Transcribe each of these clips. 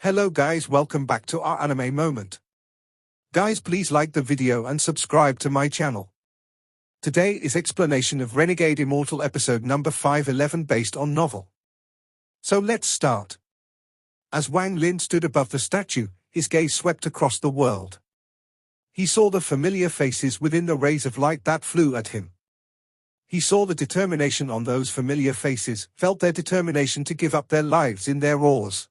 Hello guys, welcome back to our anime moment. Guys, please like the video and subscribe to my channel. Today is explanation of Renegade Immortal episode number 511 based on novel. So let's start. As Wang Lin stood above the statue, his gaze swept across the world. He saw the familiar faces within the rays of light that flew at him. He saw the determination on those familiar faces, felt their determination to give up their lives in their oars.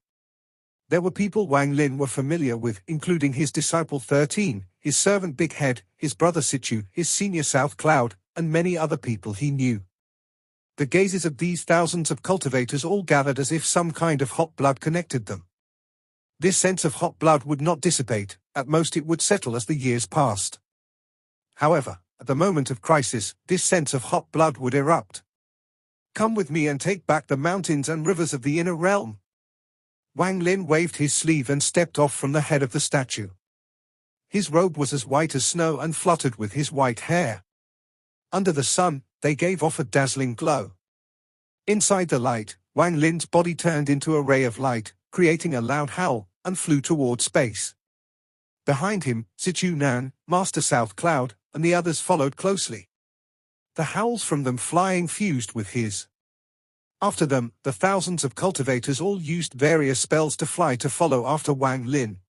There were people Wang Lin were familiar with, including his disciple 13, his servant Big Head, his brother Situ, his senior South Cloud, and many other people he knew. The gazes of these thousands of cultivators all gathered as if some kind of hot blood connected them. This sense of hot blood would not dissipate, at most it would settle as the years passed. However, at the moment of crisis, this sense of hot blood would erupt. Come with me and take back the mountains and rivers of the inner realm. Wang Lin waved his sleeve and stepped off from the head of the statue. His robe was as white as snow and fluttered with his white hair. Under the sun, they gave off a dazzling glow. Inside the light, Wang Lin's body turned into a ray of light, creating a loud howl, and flew toward space. Behind him, Situ Nan, Master South Cloud, and the others followed closely. The howls from them flying fused with his. After them, the thousands of cultivators all used various spells to fly to follow after Wang Lin.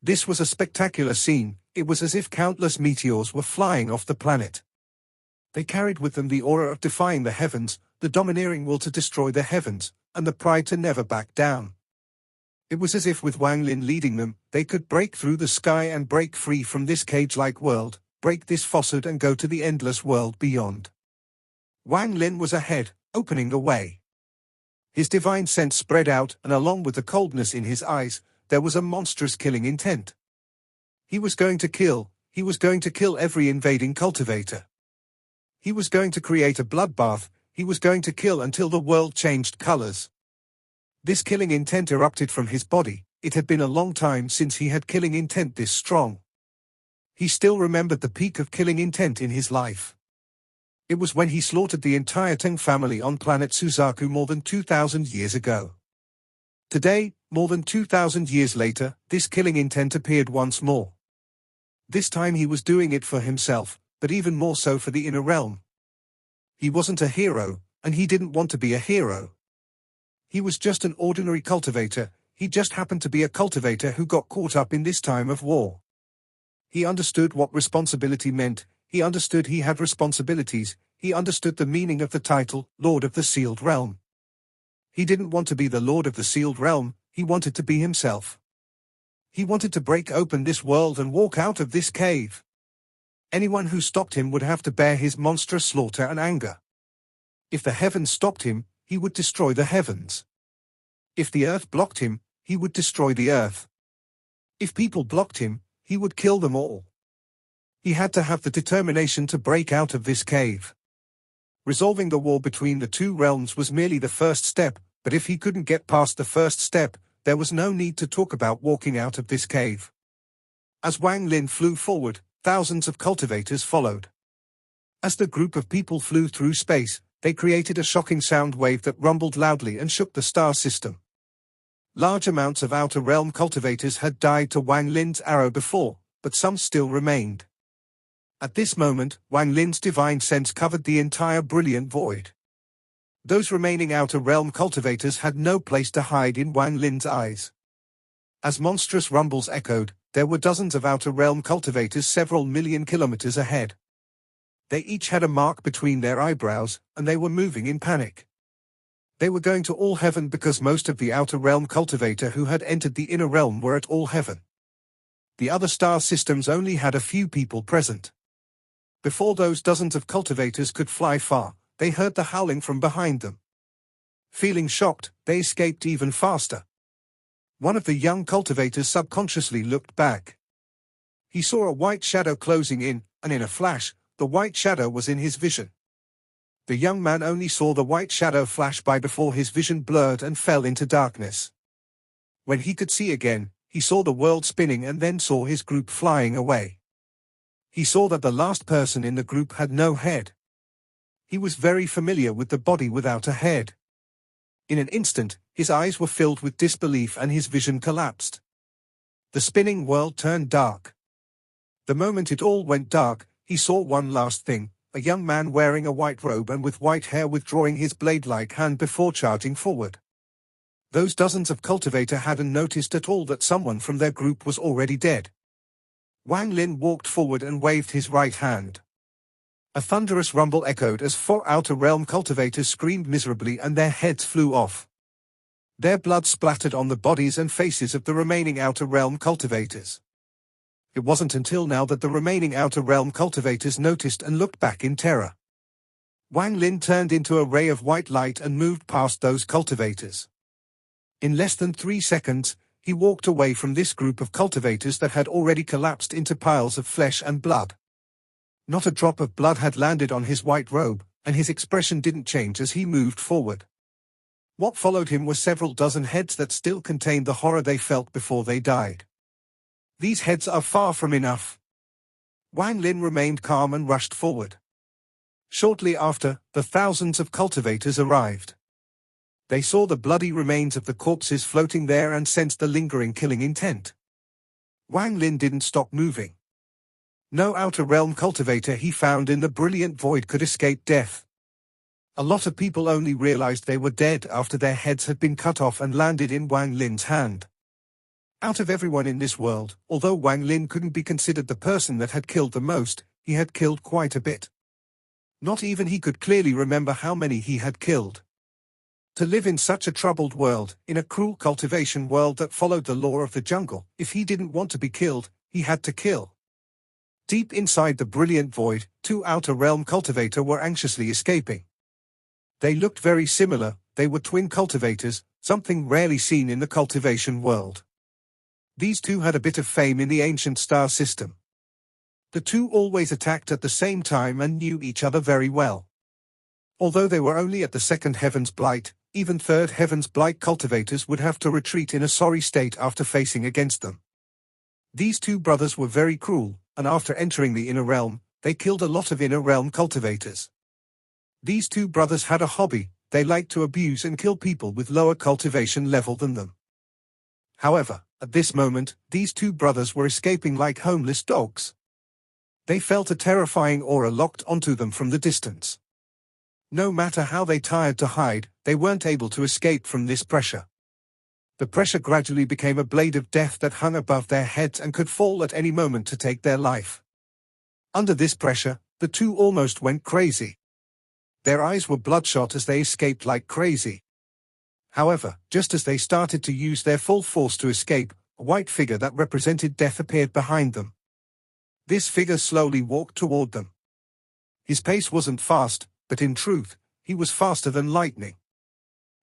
This was a spectacular scene. It was as if countless meteors were flying off the planet. They carried with them the aura of defying the heavens, the domineering will to destroy the heavens, and the pride to never back down. It was as if with Wang Lin leading them, they could break through the sky and break free from this cage-like world, break this facade and go to the endless world beyond. Wang Lin was ahead, opening the way. His divine sense spread out, and along with the coldness in his eyes, there was a monstrous killing intent. He was going to kill every invading cultivator. He was going to create a bloodbath, he was going to kill until the world changed colors. This killing intent erupted from his body. It had been a long time since he had killing intent this strong. He still remembered the peak of killing intent in his life. It was when he slaughtered the entire Tang family on planet Suzaku more than 2,000 years ago. Today, more than 2,000 years later, this killing intent appeared once more. This time he was doing it for himself, but even more so for the inner realm. He wasn't a hero, and he didn't want to be a hero. He was just an ordinary cultivator. He just happened to be a cultivator who got caught up in this time of war. He understood what responsibility meant. He understood he had responsibilities. He understood the meaning of the title, Lord of the Sealed Realm. He didn't want to be the Lord of the Sealed Realm, he wanted to be himself. He wanted to break open this world and walk out of this cave. Anyone who stopped him would have to bear his monstrous slaughter and anger. If the heavens stopped him, he would destroy the heavens. If the earth blocked him, he would destroy the earth. If people blocked him, he would kill them all. He had to have the determination to break out of this cave. Resolving the war between the two realms was merely the first step, but if he couldn't get past the first step, there was no need to talk about walking out of this cave. As Wang Lin flew forward, thousands of cultivators followed. As the group of people flew through space, they created a shocking sound wave that rumbled loudly and shook the star system. Large amounts of outer realm cultivators had died to Wang Lin's arrow before, but some still remained. At this moment, Wang Lin's divine sense covered the entire brilliant void. Those remaining outer realm cultivators had no place to hide in Wang Lin's eyes. As monstrous rumbles echoed, there were dozens of outer realm cultivators several million kilometers ahead. They each had a mark between their eyebrows, and they were moving in panic. They were going to All Heaven because most of the outer realm cultivator who had entered the inner realm were at All Heaven. The other star systems only had a few people present. Before those dozens of cultivators could fly far, they heard the howling from behind them. Feeling shocked, they escaped even faster. One of the young cultivators subconsciously looked back. He saw a white shadow closing in, and in a flash, the white shadow was in his vision. The young man only saw the white shadow flash by before his vision blurred and fell into darkness. When he could see again, he saw the world spinning and then saw his group flying away. He saw that the last person in the group had no head. He was very familiar with the body without a head. In an instant, his eyes were filled with disbelief and his vision collapsed. The spinning world turned dark. The moment it all went dark, he saw one last thing, a young man wearing a white robe and with white hair withdrawing his blade-like hand before charging forward. Those dozens of cultivators hadn't noticed at all that someone from their group was already dead. Wang Lin walked forward and waved his right hand. A thunderous rumble echoed as 4 Outer Realm cultivators screamed miserably and their heads flew off. Their blood splattered on the bodies and faces of the remaining Outer Realm cultivators. It wasn't until now that the remaining Outer Realm cultivators noticed and looked back in terror. Wang Lin turned into a ray of white light and moved past those cultivators. In less than 3 seconds, he walked away from this group of cultivators that had already collapsed into piles of flesh and blood. Not a drop of blood had landed on his white robe, and his expression didn't change as he moved forward. What followed him were several dozen heads that still contained the horror they felt before they died. These heads are far from enough. Wang Lin remained calm and rushed forward. Shortly after, the thousands of cultivators arrived. They saw the bloody remains of the corpses floating there and sensed the lingering killing intent. Wang Lin didn't stop moving. No Outer Realm cultivator he found in the brilliant void could escape death. A lot of people only realized they were dead after their heads had been cut off and landed in Wang Lin's hand. Out of everyone in this world, although Wang Lin couldn't be considered the person that had killed the most, he had killed quite a bit. Not even he could clearly remember how many he had killed. To live in such a troubled world, in a cruel cultivation world that followed the law of the jungle, if he didn't want to be killed, he had to kill. Deep inside the brilliant void, 2 Outer Realm cultivators were anxiously escaping. They looked very similar, they were twin cultivators, something rarely seen in the cultivation world. These two had a bit of fame in the ancient star system. The two always attacked at the same time and knew each other very well. Although they were only at the 2nd Heaven's Blight, even 3rd Heaven's Blight cultivators would have to retreat in a sorry state after facing against them. These two brothers were very cruel, and after entering the Inner Realm, they killed a lot of Inner Realm cultivators. These two brothers had a hobby, they liked to abuse and kill people with lower cultivation level than them. However, at this moment, these two brothers were escaping like homeless dogs. They felt a terrifying aura locked onto them from the distance. No matter how they tried to hide, they weren't able to escape from this pressure. The pressure gradually became a blade of death that hung above their heads and could fall at any moment to take their life. Under this pressure, the two almost went crazy. Their eyes were bloodshot as they escaped like crazy. However, just as they started to use their full force to escape, a white figure that represented death appeared behind them. This figure slowly walked toward them. His pace wasn't fast, but in truth, he was faster than lightning.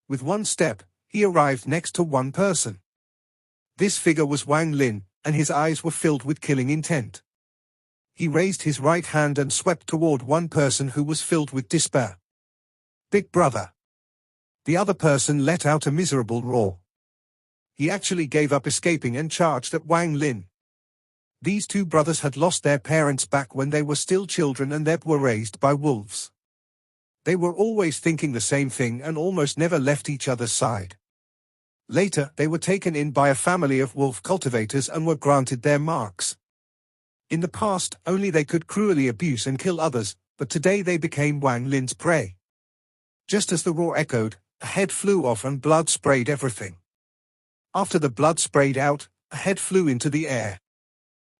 With one step, he arrived next to one person. This figure was Wang Lin, and his eyes were filled with killing intent. He raised his right hand and swept toward one person who was filled with despair. "Big brother!" The other person let out a miserable roar. He actually gave up escaping and charged at Wang Lin. These two brothers had lost their parents back when they were still children and they were raised by wolves. They were always thinking the same thing and almost never left each other's side. Later, they were taken in by a family of wolf cultivators and were granted their marks. In the past, only they could cruelly abuse and kill others, but today they became Wang Lin's prey. Just as the roar echoed, a head flew off and blood sprayed everything. After the blood sprayed out, a head flew into the air.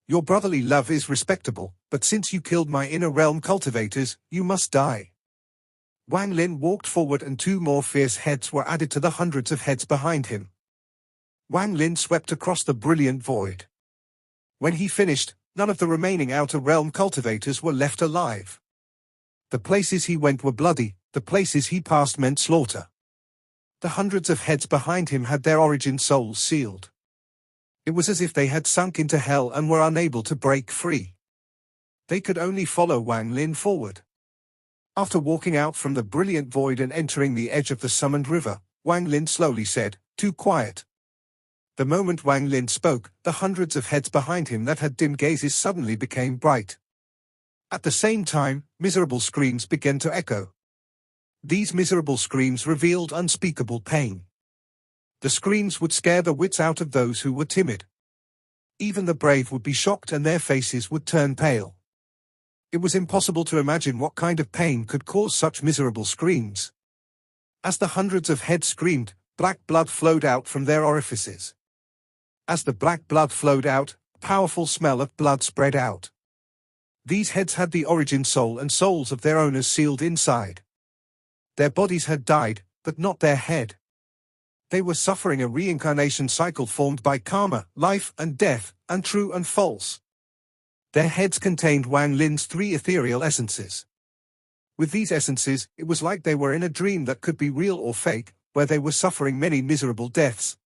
"Your brotherly love is respectable, but since you killed my Inner Realm cultivators, you must die." Wang Lin walked forward and 2 more fierce heads were added to the hundreds of heads behind him. Wang Lin swept across the brilliant void. When he finished, none of the remaining Outer Realm cultivators were left alive. The places he went were bloody, the places he passed meant slaughter. The hundreds of heads behind him had their origin souls sealed. It was as if they had sunk into hell and were unable to break free. They could only follow Wang Lin forward. After walking out from the brilliant void and entering the edge of the summoned river, Wang Lin slowly said, "Too quiet." The moment Wang Lin spoke, the hundreds of heads behind him that had dim gazes suddenly became bright. At the same time, miserable screams began to echo. These miserable screams revealed unspeakable pain. The screams would scare the wits out of those who were timid. Even the brave would be shocked and their faces would turn pale. It was impossible to imagine what kind of pain could cause such miserable screams. As the hundreds of heads screamed, black blood flowed out from their orifices. As the black blood flowed out, a powerful smell of blood spread out. These heads had the origin soul and souls of their owners sealed inside. Their bodies had died, but not their head. They were suffering a reincarnation cycle formed by karma, life and death, and true and false. Their heads contained Wang Lin's 3 ethereal essences. With these essences, it was like they were in a dream that could be real or fake, where they were suffering many miserable deaths.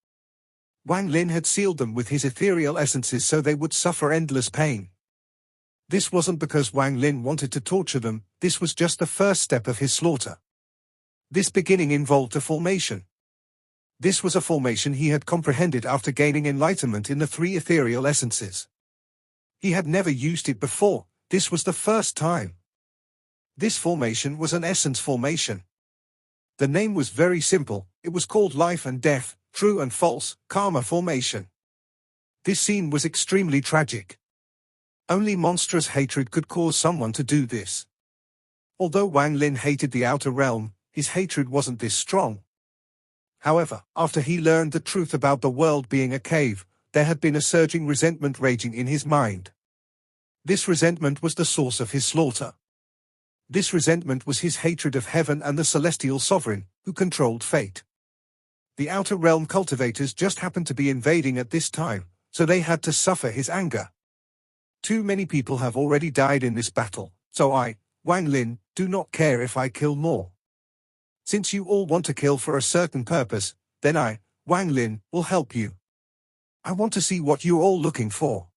Wang Lin had sealed them with his ethereal essences so they would suffer endless pain. This wasn't because Wang Lin wanted to torture them, this was just the first step of his slaughter. This beginning involved a formation. This was a formation he had comprehended after gaining enlightenment in the 3 ethereal essences. He had never used it before, this was the first time. This formation was an essence formation. The name was very simple, it was called Life and Death, True and False, Karma Formation. This scene was extremely tragic. Only monstrous hatred could cause someone to do this. Although Wang Lin hated the outer realm, his hatred wasn't this strong. However, after he learned the truth about the world being a cave, there had been a surging resentment raging in his mind. This resentment was the source of his slaughter. This resentment was his hatred of heaven and the celestial sovereign, who controlled fate. The outer realm cultivators just happened to be invading at this time, so they had to suffer his anger. Too many people have already died in this battle, so I, Wang Lin, do not care if I kill more. Since you all want to kill for a certain purpose, then I, Wang Lin, will help you. I want to see what you're all looking for.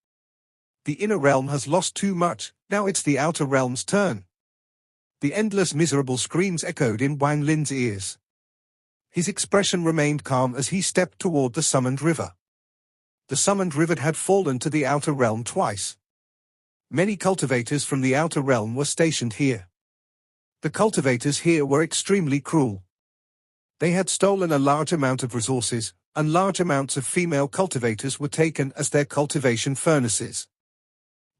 The inner realm has lost too much, now it's the outer realm's turn. The endless miserable screams echoed in Wang Lin's ears. His expression remained calm as he stepped toward the summoned river. The summoned river had fallen to the outer realm twice. Many cultivators from the outer realm were stationed here. The cultivators here were extremely cruel. They had stolen a large amount of resources, and large amounts of female cultivators were taken as their cultivation furnaces.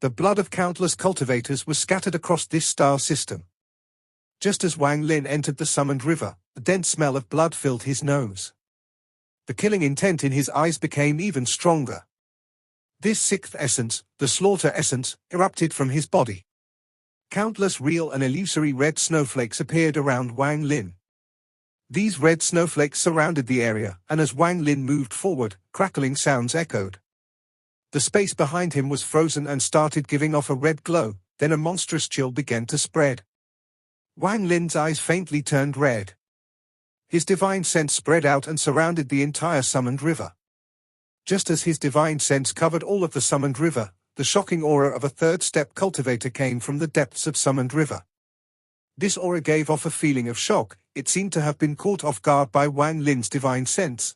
The blood of countless cultivators was scattered across this star system. Just as Wang Lin entered the summoned river, the dense smell of blood filled his nose. The killing intent in his eyes became even stronger. This 6th essence, the slaughter essence, erupted from his body. Countless real and illusory red snowflakes appeared around Wang Lin. These red snowflakes surrounded the area, and as Wang Lin moved forward, crackling sounds echoed. The space behind him was frozen and started giving off a red glow, then a monstrous chill began to spread. Wang Lin's eyes faintly turned red. His divine sense spread out and surrounded the entire summoned river. Just as his divine sense covered all of the summoned river, the shocking aura of a 3rd-step cultivator came from the depths of summoned river. This aura gave off a feeling of shock, it seemed to have been caught off guard by Wang Lin's divine sense.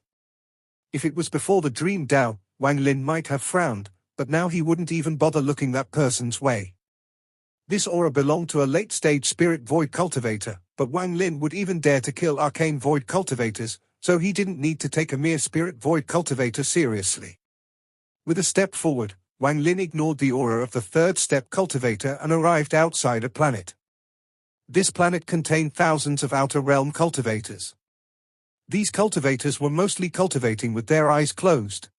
If it was before the dream Dao, Wang Lin might have frowned, but now he wouldn't even bother looking that person's way. This aura belonged to a late-stage spirit void cultivator, but Wang Lin would even dare to kill arcane void cultivators, so he didn't need to take a mere spirit void cultivator seriously. With a step forward, Wang Lin ignored the aura of the 3rd-step cultivator and arrived outside a planet. This planet contained thousands of outer realm cultivators. These cultivators were mostly cultivating with their eyes closed.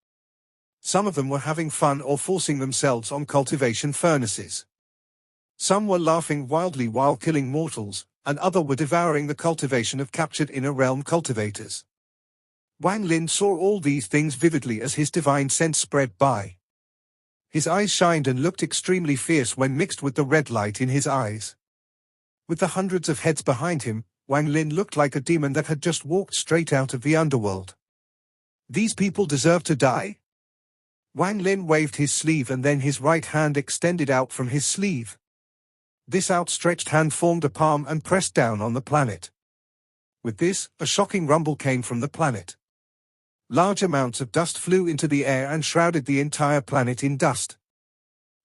Some of them were having fun or forcing themselves on cultivation furnaces. Some were laughing wildly while killing mortals, and others were devouring the cultivation of captured inner realm cultivators. Wang Lin saw all these things vividly as his divine sense spread by. His eyes shined and looked extremely fierce when mixed with the red light in his eyes. With the hundreds of heads behind him, Wang Lin looked like a demon that had just walked straight out of the underworld. These people deserve to die? Wang Lin waved his sleeve and then his right hand extended out from his sleeve. This outstretched hand formed a palm and pressed down on the planet. With this, a shocking rumble came from the planet. Large amounts of dust flew into the air and shrouded the entire planet in dust.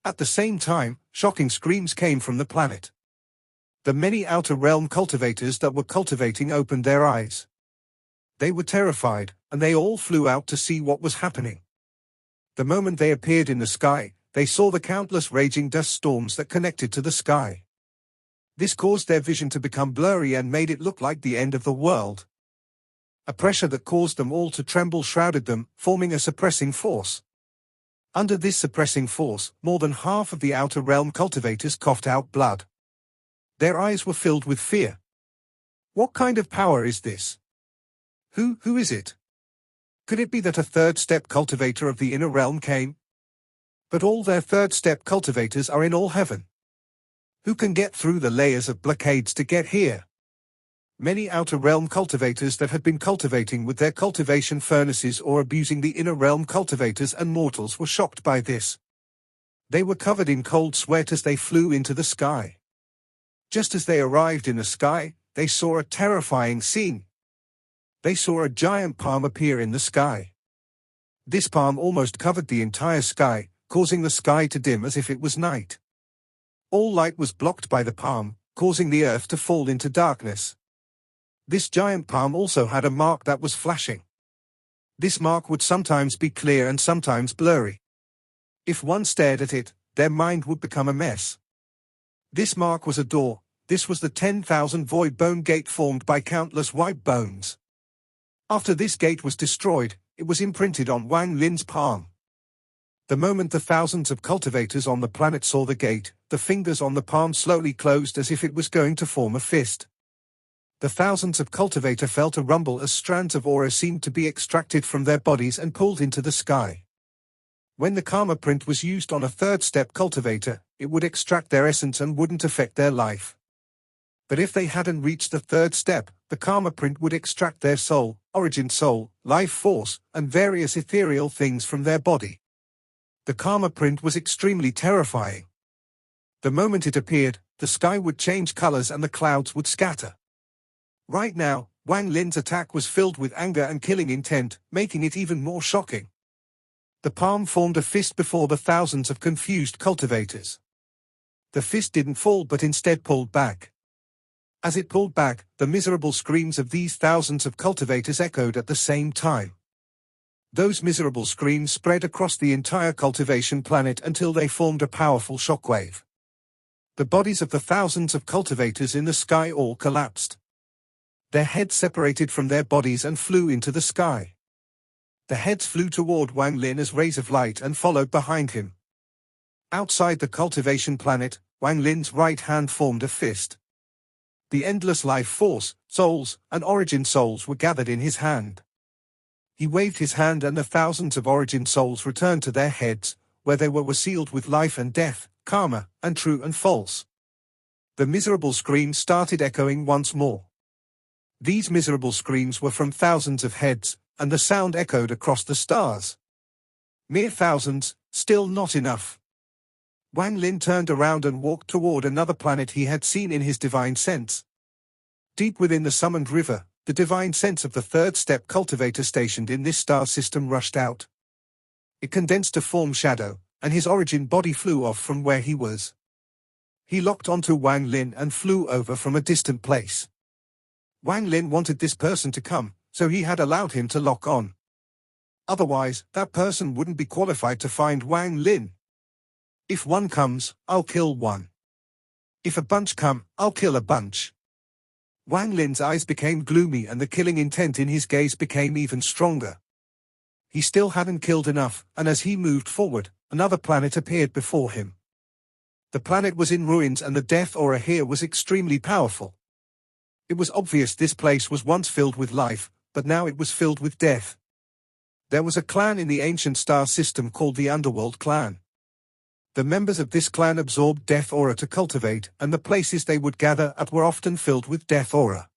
At the same time, shocking screams came from the planet. The many outer realm cultivators that were cultivating opened their eyes. They were terrified, and they all flew out to see what was happening. The moment they appeared in the sky, they saw the countless raging dust storms that connected to the sky. This caused their vision to become blurry and made it look like the end of the world. A pressure that caused them all to tremble shrouded them, forming a suppressing force. Under this suppressing force, more than half of the outer realm cultivators coughed out blood. Their eyes were filled with fear. What kind of power is this? Who is it? Could it be that a third-step cultivator of the inner realm came? But all their third-step cultivators are in all heaven. Who can get through the layers of blockades to get here? Many outer realm cultivators that had been cultivating with their cultivation furnaces or abusing the inner realm cultivators and mortals were shocked by this. They were covered in cold sweat as they flew into the sky. Just as they arrived in the sky, they saw a terrifying scene. They saw a giant palm appear in the sky. This palm almost covered the entire sky, causing the sky to dim as if it was night. All light was blocked by the palm, causing the earth to fall into darkness. This giant palm also had a mark that was flashing. This mark would sometimes be clear and sometimes blurry. If one stared at it, their mind would become a mess. This mark was a door. This was the 10,000 void bone gate formed by countless white bones. After this gate was destroyed, it was imprinted on Wang Lin's palm. The moment the thousands of cultivators on the planet saw the gate, the fingers on the palm slowly closed as if it was going to form a fist. The thousands of cultivators felt a rumble as strands of aura seemed to be extracted from their bodies and pulled into the sky. When the karma print was used on a third-step cultivator, it would extract their essence and wouldn't affect their life. But if they hadn't reached the third step, the karma print would extract their soul, origin soul, life force, and various ethereal things from their body. The karma print was extremely terrifying. The moment it appeared, the sky would change colors and the clouds would scatter. Right now, Wang Lin's attack was filled with anger and killing intent, making it even more shocking. The palm formed a fist before the thousands of confused cultivators. The fist didn't fall but instead pulled back. As it pulled back, the miserable screams of these thousands of cultivators echoed at the same time. Those miserable screams spread across the entire cultivation planet until they formed a powerful shockwave. The bodies of the thousands of cultivators in the sky all collapsed. Their heads separated from their bodies and flew into the sky. The heads flew toward Wang Lin as rays of light and followed behind him. Outside the cultivation planet, Wang Lin's right hand formed a fist. The endless life force, souls, and origin souls were gathered in his hand. He waved his hand and the thousands of origin souls returned to their heads, where they were sealed with life and death, karma, and true and false. The miserable screams started echoing once more. These miserable screams were from thousands of heads, and the sound echoed across the stars. Mere thousands, still not enough. Wang Lin turned around and walked toward another planet he had seen in his divine sense. Deep within the summoned river, the divine sense of the third-step cultivator stationed in this star system rushed out. It condensed to form shadow, and his origin body flew off from where he was. He locked onto Wang Lin and flew over from a distant place. Wang Lin wanted this person to come, so he had allowed him to lock on. Otherwise, that person wouldn't be qualified to find Wang Lin. If one comes, I'll kill one. If a bunch come, I'll kill a bunch. Wang Lin's eyes became gloomy and the killing intent in his gaze became even stronger. He still hadn't killed enough, and as he moved forward, another planet appeared before him. The planet was in ruins and the death aura here was extremely powerful. It was obvious this place was once filled with life, but now it was filled with death. There was a clan in the ancient star system called the Underworld clan. The members of this clan absorbed death aura to cultivate, and the places they would gather at were often filled with death aura.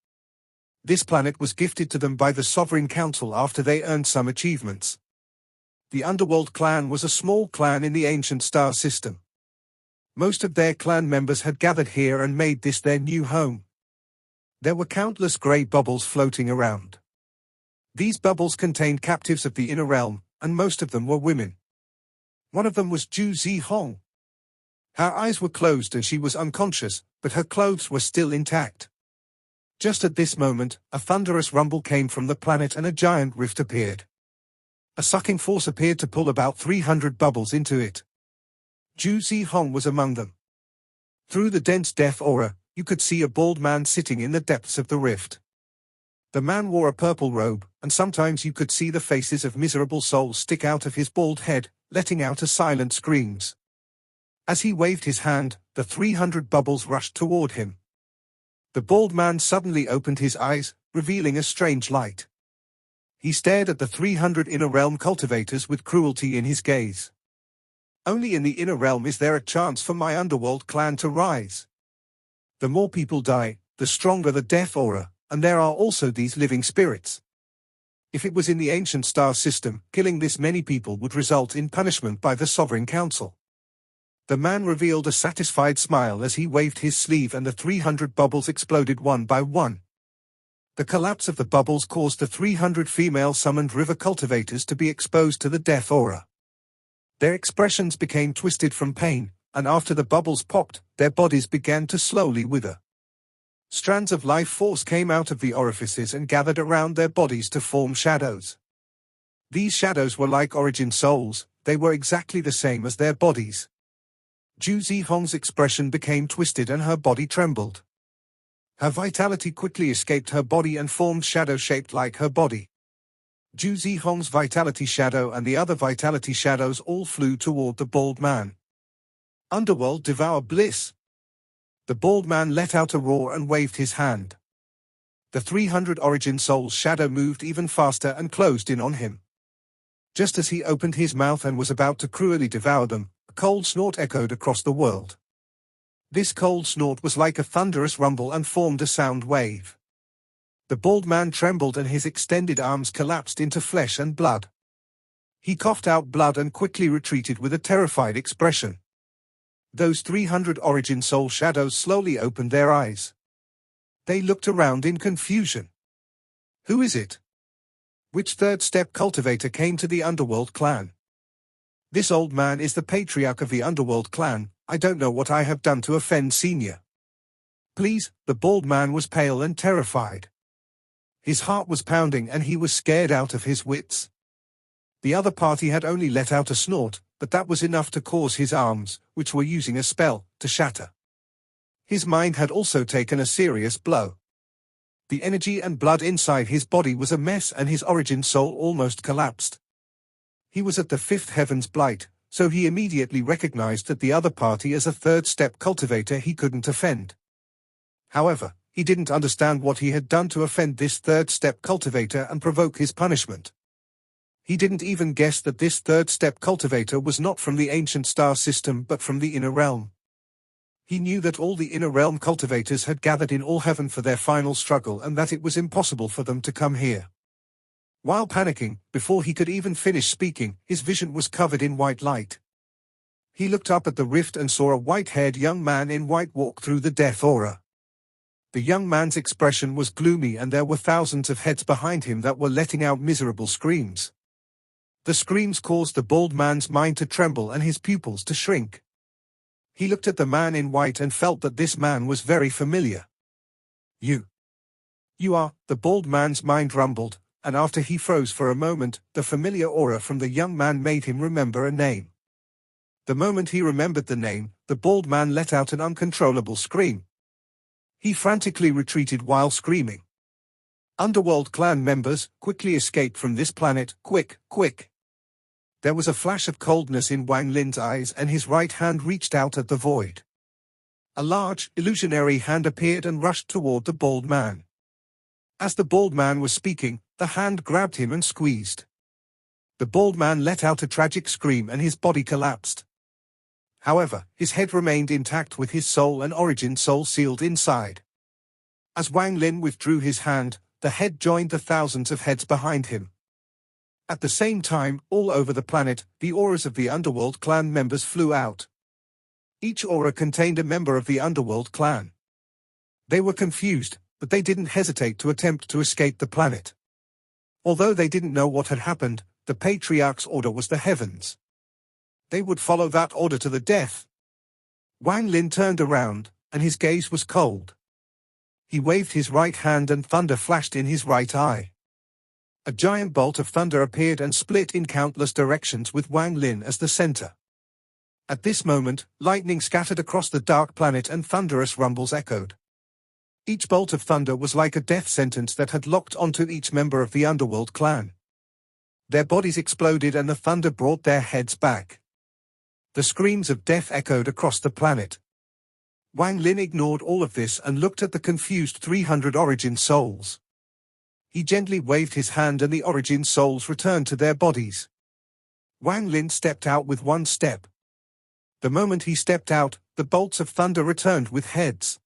This planet was gifted to them by the Sovereign Council after they earned some achievements. The Underworld clan was a small clan in the ancient star system. Most of their clan members had gathered here and made this their new home. There were countless grey bubbles floating around. These bubbles contained captives of the inner realm, and most of them were women. One of them was Zhu Zihong. Her eyes were closed and she was unconscious, but her clothes were still intact. Just at this moment, a thunderous rumble came from the planet and a giant rift appeared. A sucking force appeared to pull about 300 bubbles into it. Zhu Zihong was among them. Through the dense death aura, you could see a bald man sitting in the depths of the rift. The man wore a purple robe, and sometimes you could see the faces of miserable souls stick out of his bald head, letting out a silent screams. As he waved his hand, the 300 bubbles rushed toward him. The bald man suddenly opened his eyes, revealing a strange light. He stared at the 300 inner realm cultivators with cruelty in his gaze. Only in the inner realm is there a chance for my underworld clan to rise. The more people die, the stronger the death aura, and there are also these living spirits. If it was in the ancient star system, killing this many people would result in punishment by the Sovereign Council. The man revealed a satisfied smile as he waved his sleeve and the 300 bubbles exploded one by one. The collapse of the bubbles caused the 300 female summoned river cultivators to be exposed to the death aura. Their expressions became twisted from pain, and after the bubbles popped, their bodies began to slowly wither. Strands of life force came out of the orifices and gathered around their bodies to form shadows. These shadows were like origin souls, they were exactly the same as their bodies. Zhu Zihong's expression became twisted and her body trembled. Her vitality quickly escaped her body and formed shadow shaped like her body. Zhu Zihong's vitality shadow and the other vitality shadows all flew toward the bald man. Underworld devour bliss. The bald man let out a roar and waved his hand. The 300 origin souls shadow moved even faster and closed in on him. Just as he opened his mouth and was about to cruelly devour them, a cold snort echoed across the world. This cold snort was like a thunderous rumble and formed a sound wave. The bald man trembled and his extended arms collapsed into flesh and blood. He coughed out blood and quickly retreated with a terrified expression. Those 300 origin soul shadows slowly opened their eyes. They looked around in confusion. Who is it? Which third-step cultivator came to the Underworld clan? This old man is the patriarch of the Underworld clan. I don't know what I have done to offend Senior. Please, the bald man was pale and terrified. His heart was pounding and he was scared out of his wits. The other party had only let out a snort, but that was enough to cause his arms, which were using a spell, to shatter. His mind had also taken a serious blow. The energy and blood inside his body was a mess and his origin soul almost collapsed. He was at the fifth heaven's blight, so he immediately recognized that the other party as a third-step cultivator he couldn't offend. However, he didn't understand what he had done to offend this third-step cultivator and provoke his punishment. He didn't even guess that this third-step cultivator was not from the ancient star system but from the inner realm. He knew that all the inner realm cultivators had gathered in all heaven for their final struggle and that it was impossible for them to come here. While panicking, before he could even finish speaking, his vision was covered in white light. He looked up at the rift and saw a white-haired young man in white walk through the death aura. The young man's expression was gloomy and there were thousands of heads behind him that were letting out miserable screams. The screams caused the bald man's mind to tremble and his pupils to shrink. He looked at the man in white and felt that this man was very familiar. You are, the bald man's mind rumbled, and after he froze for a moment, the familiar aura from the young man made him remember a name. The moment he remembered the name, the bald man let out an uncontrollable scream. He frantically retreated while screaming. Underworld clan members, quickly escape from this planet, quick, quick. There was a flash of coldness in Wang Lin's eyes and his right hand reached out at the void. A large, illusionary hand appeared and rushed toward the bald man. As the bald man was speaking, the hand grabbed him and squeezed. The bald man let out a tragic scream and his body collapsed. However, his head remained intact with his soul and origin soul sealed inside. As Wang Lin withdrew his hand, the head joined the thousands of heads behind him. At the same time, all over the planet, the auras of the Underworld clan members flew out. Each aura contained a member of the Underworld clan. They were confused, but they didn't hesitate to attempt to escape the planet. Although they didn't know what had happened, the Patriarch's order was the heavens. They would follow that order to the death. Wang Lin turned around, and his gaze was cold. He waved his right hand and thunder flashed in his right eye. A giant bolt of thunder appeared and split in countless directions with Wang Lin as the center. At this moment, lightning scattered across the dark planet and thunderous rumbles echoed. Each bolt of thunder was like a death sentence that had locked onto each member of the underworld clan. Their bodies exploded and the thunder brought their heads back. The screams of death echoed across the planet. Wang Lin ignored all of this and looked at the confused 300 origin souls. He gently waved his hand and the origin souls returned to their bodies. Wang Lin stepped out with one step. The moment he stepped out, the bolts of thunder returned with heads.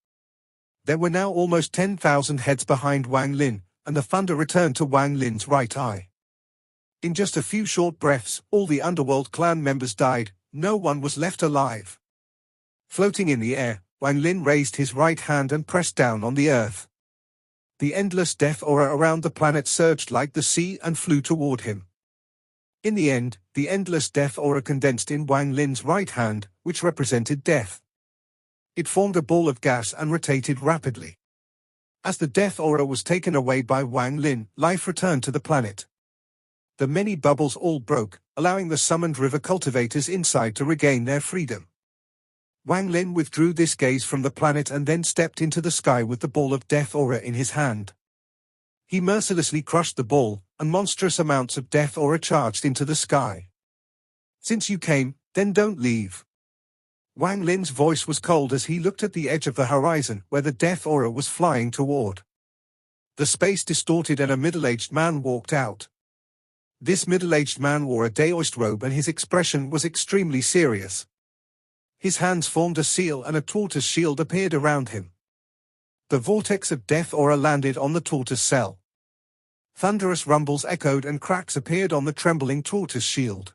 There were now almost 10,000 heads behind Wang Lin, and the thunder returned to Wang Lin's right eye. In just a few short breaths, all the underworld clan members died, no one was left alive. Floating in the air, Wang Lin raised his right hand and pressed down on the earth. The endless death aura around the planet surged like the sea and flew toward him. In the end, the endless death aura condensed in Wang Lin's right hand, which represented death. It formed a ball of gas and rotated rapidly. As the death aura was taken away by Wang Lin, life returned to the planet. The many bubbles all broke, allowing the summoned river cultivators inside to regain their freedom. Wang Lin withdrew this gaze from the planet and then stepped into the sky with the ball of death aura in his hand. He mercilessly crushed the ball, and monstrous amounts of death aura charged into the sky. Since you came, then don't leave. Wang Lin's voice was cold as he looked at the edge of the horizon where the death aura was flying toward. The space distorted and a middle-aged man walked out. This middle-aged man wore a Daoist robe and his expression was extremely serious. His hands formed a seal and a tortoise shield appeared around him. The vortex of death aura landed on the tortoise cell. Thunderous rumbles echoed and cracks appeared on the trembling tortoise shield.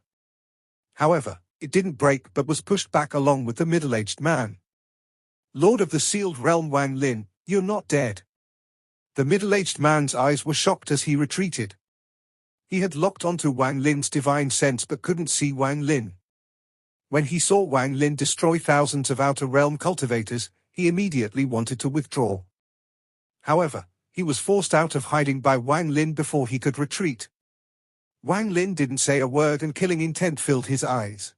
However, it didn't break but was pushed back along with the middle-aged man. Lord of the sealed realm Wang Lin, you're not dead. The middle-aged man's eyes were shocked as he retreated. He had locked onto Wang Lin's divine sense but couldn't see Wang Lin. When he saw Wang Lin destroy thousands of outer realm cultivators, he immediately wanted to withdraw. However, he was forced out of hiding by Wang Lin before he could retreat. Wang Lin didn't say a word and killing intent filled his eyes.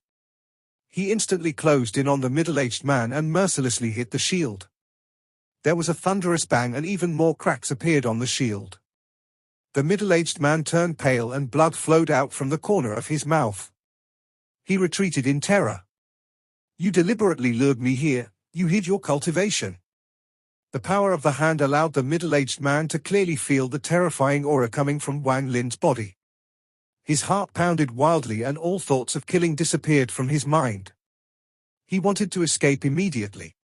He instantly closed in on the middle-aged man and mercilessly hit the shield. There was a thunderous bang and even more cracks appeared on the shield. The middle-aged man turned pale and blood flowed out from the corner of his mouth. He retreated in terror. You deliberately lured me here, you hid your cultivation. The power of the hand allowed the middle-aged man to clearly feel the terrifying aura coming from Wang Lin's body. His heart pounded wildly and all thoughts of killing disappeared from his mind. He wanted to escape immediately.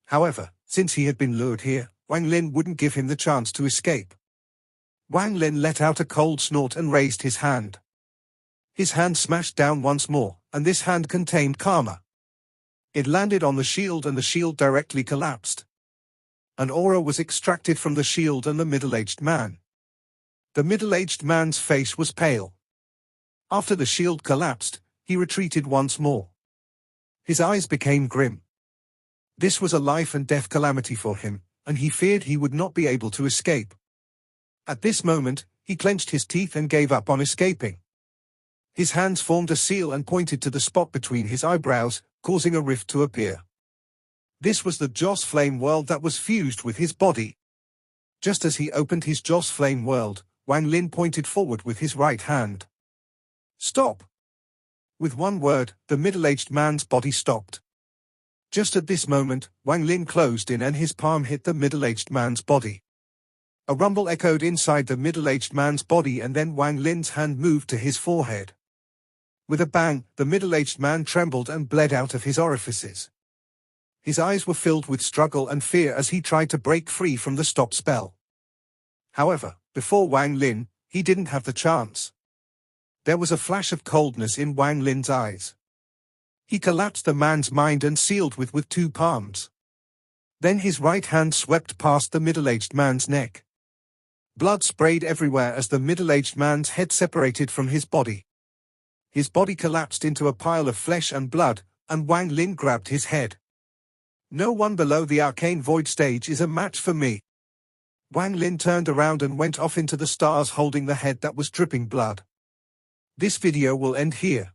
However, since he had been lured here, Wang Lin wouldn't give him the chance to escape. Wang Lin let out a cold snort and raised his hand. His hand smashed down once more, and this hand contained karma. It landed on the shield and the shield directly collapsed. An aura was extracted from the shield and the middle-aged man. The middle-aged man's face was pale. After the shield collapsed, he retreated once more. His eyes became grim. This was a life and death calamity for him, and he feared he would not be able to escape. At this moment, he clenched his teeth and gave up on escaping. His hands formed a seal and pointed to the spot between his eyebrows, causing a rift to appear. This was the Joss flame world that was fused with his body. Just as he opened his Joss flame world, Wang Lin pointed forward with his right hand. Stop! With one word, the middle-aged man's body stopped. Just at this moment, Wang Lin closed in and his palm hit the middle-aged man's body. A rumble echoed inside the middle-aged man's body and then Wang Lin's hand moved to his forehead. With a bang, the middle-aged man trembled and bled out of his orifices. His eyes were filled with struggle and fear as he tried to break free from the stop spell. However, before Wang Lin, he didn't have the chance. There was a flash of coldness in Wang Lin's eyes. He collapsed the man's mind and sealed with two palms. Then his right hand swept past the middle-aged man's neck. Blood sprayed everywhere as the middle-aged man's head separated from his body. His body collapsed into a pile of flesh and blood, and Wang Lin grabbed his head. No one below the arcane void stage is a match for me. Wang Lin turned around and went off into the stars holding the head that was dripping blood. This video will end here.